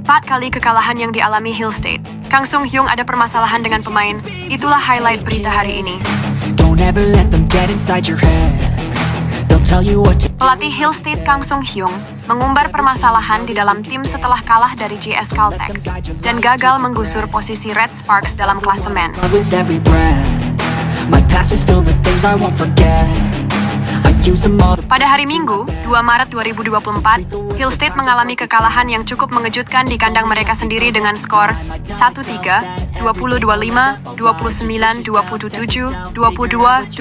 4 kali kekalahan yang dialami Hill State. Kang Sung Hyung ada permasalahan dengan pemain. Itulah highlight berita hari ini. Don't ever let them get inside your head. They'll tell you what to Pelatih Hill State Kang Sung Hyung mengumbar permasalahan di dalam tim setelah kalah dari JS Caltex dan gagal menggusur posisi Red Sparks dalam klasemen. with every breath. My past is filled with things I won't forget. I use them all to Pada hari Minggu, 2 Maret 2024, Hill State mengalami kekalahan yang cukup mengejutkan di kandang mereka sendiri dengan skor 1-3, 20-25, 29-27, 22-25,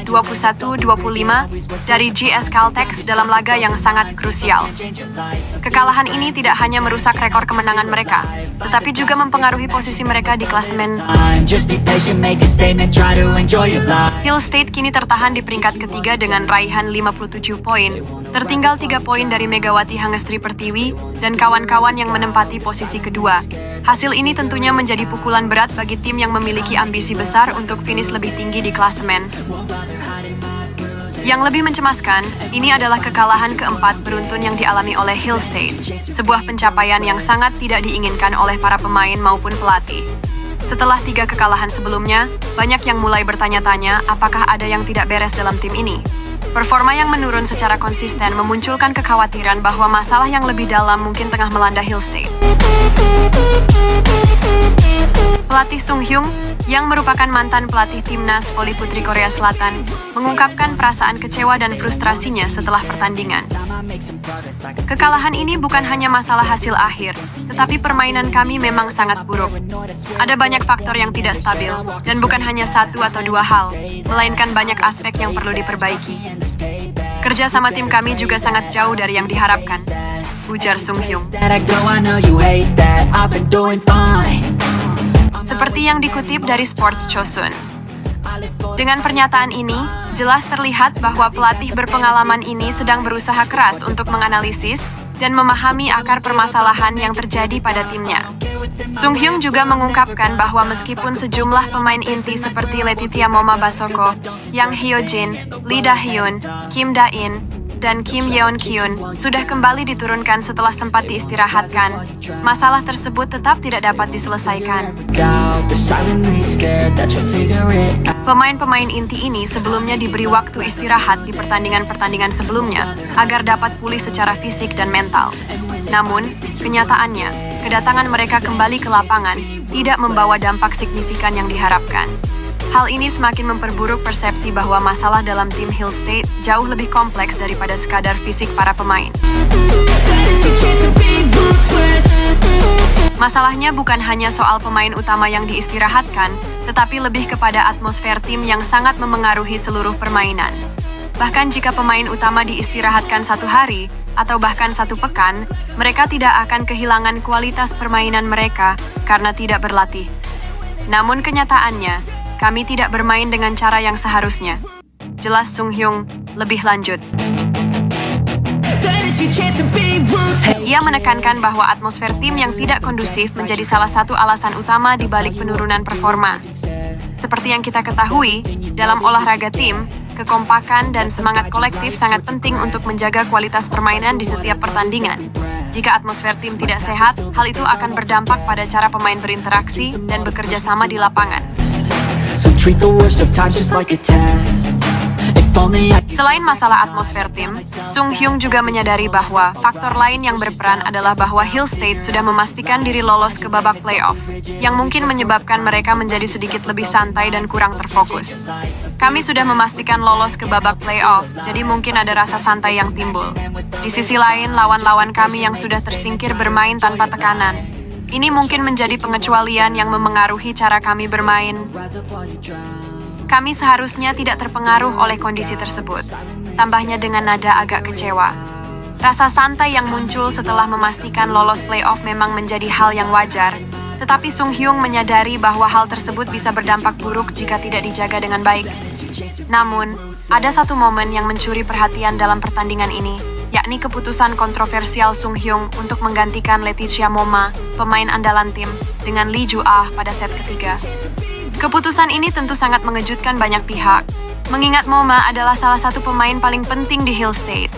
21-25 dari GS Caltex dalam laga yang sangat krusial. Kekalahan ini tidak hanya merusak rekor kemenangan mereka, tetapi juga mempengaruhi posisi mereka di klasemen. time. Just be patient, make a statement, try to enjoy your life. Hill State kini tertahan di peringkat ketiga dengan raihan 57 poin, tertinggal 3 poin dari Megawati Hangestri Pertiwi dan kawan-kawan yang menempati posisi kedua. Hasil ini tentunya menjadi pukulan berat bagi tim yang memiliki ambisi besar untuk finish lebih tinggi di klasemen. Yang lebih mencemaskan, ini adalah kekalahan keempat beruntun yang dialami oleh Hill State, sebuah pencapaian yang sangat tidak diinginkan oleh para pemain maupun pelatih. Setelah 3 kekalahan sebelumnya, banyak yang mulai bertanya-tanya apakah ada yang tidak beres dalam tim ini. Performa yang menurun secara konsisten memunculkan kekhawatiran bahwa masalah yang lebih dalam mungkin tengah melanda Hill State. Pelatih Sung Hyung, yang merupakan mantan pelatih timnas voli putri Korea Selatan, mengungkapkan perasaan kecewa dan frustrasinya setelah pertandingan. Kekalahan ini bukan hanya masalah hasil akhir, tetapi permainan kami memang sangat buruk. Ada banyak faktor yang tidak stabil, dan bukan hanya 1 atau 2 hal, melainkan banyak aspek yang perlu diperbaiki. Kerja sama tim kami juga sangat jauh dari yang diharapkan, ujar Sung Hyung. That I go, I know you hate that. I've been doing fine. Seperti yang dikutip dari Sports Chosun. Dengan pernyataan ini, jelas terlihat bahwa pelatih berpengalaman ini sedang berusaha keras untuk menganalisis dan memahami akar permasalahan yang terjadi pada timnya. Sung Hyung juga mengungkapkan bahwa meskipun sejumlah pemain inti seperti Letitia Moma Basoko, Yang Hyo Jin, Lee Da Hyun, Kim Da In, dan Kim Yeon Kyun sudah kembali diturunkan setelah sempat diistirahatkan, masalah tersebut tetap tidak dapat diselesaikan. Doubt, they're silently scared that you'll figure it out. Pemain-pemain inti ini sebelumnya diberi waktu istirahat di pertandingan-pertandingan sebelumnya agar dapat pulih secara fisik dan mental. Namun, kenyataannya, kedatangan mereka kembali ke lapangan tidak membawa dampak signifikan yang diharapkan. Hal ini semakin memperburuk persepsi bahwa masalah dalam tim Hill State jauh lebih kompleks daripada sekadar fisik para pemain. Masalahnya bukan hanya soal pemain utama yang diistirahatkan, tetapi lebih kepada atmosfer tim yang sangat memengaruhi seluruh permainan. Bahkan jika pemain utama diistirahatkan 1 hari, atau bahkan 1 pekan, mereka tidak akan kehilangan kualitas permainan mereka karena tidak berlatih. Namun kenyataannya, kami tidak bermain dengan cara yang seharusnya. Jelas Sung Hyung lebih lanjut. Ia menekankan bahwa atmosfer tim yang tidak kondusif menjadi salah satu alasan utama di balik penurunan performa. Seperti yang kita ketahui, dalam olahraga tim, kekompakan dan semangat kolektif sangat penting untuk menjaga kualitas permainan di setiap pertandingan. Jika atmosfer tim tidak sehat, hal itu akan berdampak pada cara pemain berinteraksi dan bekerja sama di lapangan. So treat the worst of times just like a test. If only I Selain masalah atmosfer tim, Sung Hyung juga menyadari bahwa faktor lain yang berperan adalah bahwa Hill State sudah memastikan diri lolos ke babak playoff, yang mungkin menyebabkan mereka menjadi sedikit lebih santai dan kurang terfokus. Kami sudah memastikan lolos ke babak playoff, jadi mungkin ada rasa santai yang timbul. Di sisi lain, lawan-lawan kami yang sudah tersingkir bermain tanpa tekanan. Ini mungkin menjadi pengecualian yang memengaruhi cara kami bermain. Kami seharusnya tidak terpengaruh oleh kondisi tersebut. Tambahnya dengan nada agak kecewa. Rasa santai yang muncul setelah memastikan lolos playoff memang menjadi hal yang wajar, tetapi Sung Hyung menyadari bahwa hal tersebut bisa berdampak buruk jika tidak dijaga dengan baik. Namun, ada satu momen yang mencuri perhatian dalam pertandingan ini, yakni keputusan kontroversial Sung Hyung untuk menggantikan Letitia Moma, pemain andalan tim, dengan Lee Ju-ah pada set ketiga. Keputusan ini tentu sangat mengejutkan banyak pihak, mengingat Moma adalah salah satu pemain paling penting di Hill State.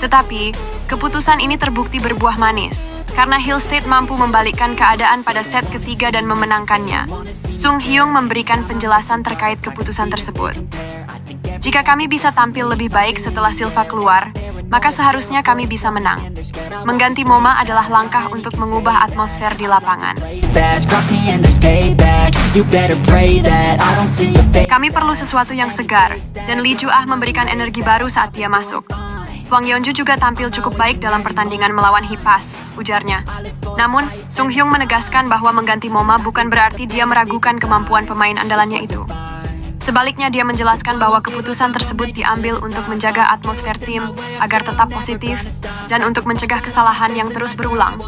Tetapi, Keputusan ini terbukti berbuah manis, karena Hill State mampu membalikkan keadaan pada set ketiga dan memenangkannya. Sung Hyung memberikan penjelasan terkait keputusan tersebut. Jika kami bisa tampil lebih baik setelah Silva keluar, maka seharusnya kami bisa menang. Mengganti Moma adalah langkah untuk mengubah atmosfer di lapangan. Kami perlu sesuatu yang segar, dan Lee Ju-ah memberikan energi baru saat dia masuk. Hwang Yeonju juga tampil cukup baik dalam pertandingan melawan Hipas, ujarnya. Namun, Sung Hyung menegaskan bahwa mengganti Moma bukan berarti dia meragukan kemampuan pemain andalannya itu. Sebaliknya, dia menjelaskan bahwa keputusan tersebut diambil untuk menjaga atmosfer tim agar tetap positif dan untuk mencegah kesalahan yang terus berulang.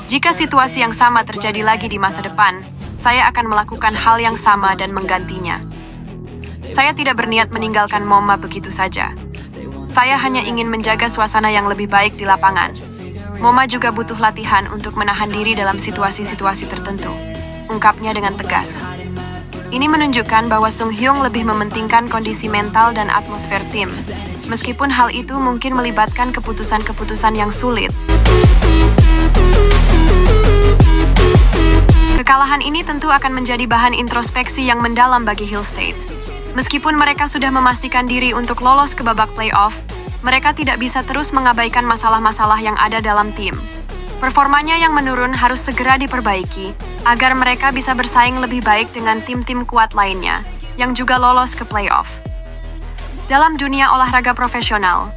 Jika situasi yang sama terjadi lagi di masa depan, saya akan melakukan hal yang sama dan menggantinya. Saya tidak berniat meninggalkan Moma begitu saja. Saya hanya ingin menjaga suasana yang lebih baik di lapangan. Moma juga butuh latihan untuk menahan diri dalam situasi-situasi tertentu, ungkapnya dengan tegas. Ini menunjukkan bahwa Sung Hyung lebih mementingkan kondisi mental dan atmosfer tim, meskipun hal itu mungkin melibatkan keputusan-keputusan yang sulit. Kekalahan ini tentu akan menjadi bahan introspeksi yang mendalam bagi Hill State. Meskipun mereka sudah memastikan diri untuk lolos ke babak playoff, mereka tidak bisa terus mengabaikan masalah-masalah yang ada dalam tim. Performanya yang menurun harus segera diperbaiki, agar mereka bisa bersaing lebih baik dengan tim-tim kuat lainnya, yang juga lolos ke playoff. Dalam dunia olahraga profesional,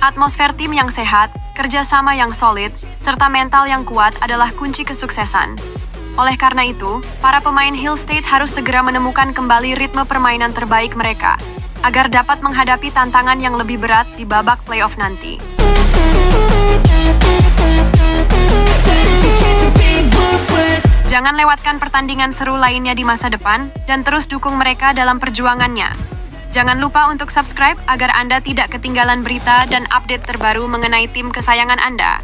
atmosfer tim yang sehat, kerjasama yang solid, serta mental yang kuat adalah kunci kesuksesan. Oleh karena itu, para pemain Hill State harus segera menemukan kembali ritme permainan terbaik mereka, agar dapat menghadapi tantangan yang lebih berat di babak playoff nanti. Jangan lewatkan pertandingan seru lainnya di masa depan, dan terus dukung mereka dalam perjuangannya. Jangan lupa untuk subscribe agar Anda tidak ketinggalan berita dan update terbaru mengenai tim kesayangan Anda.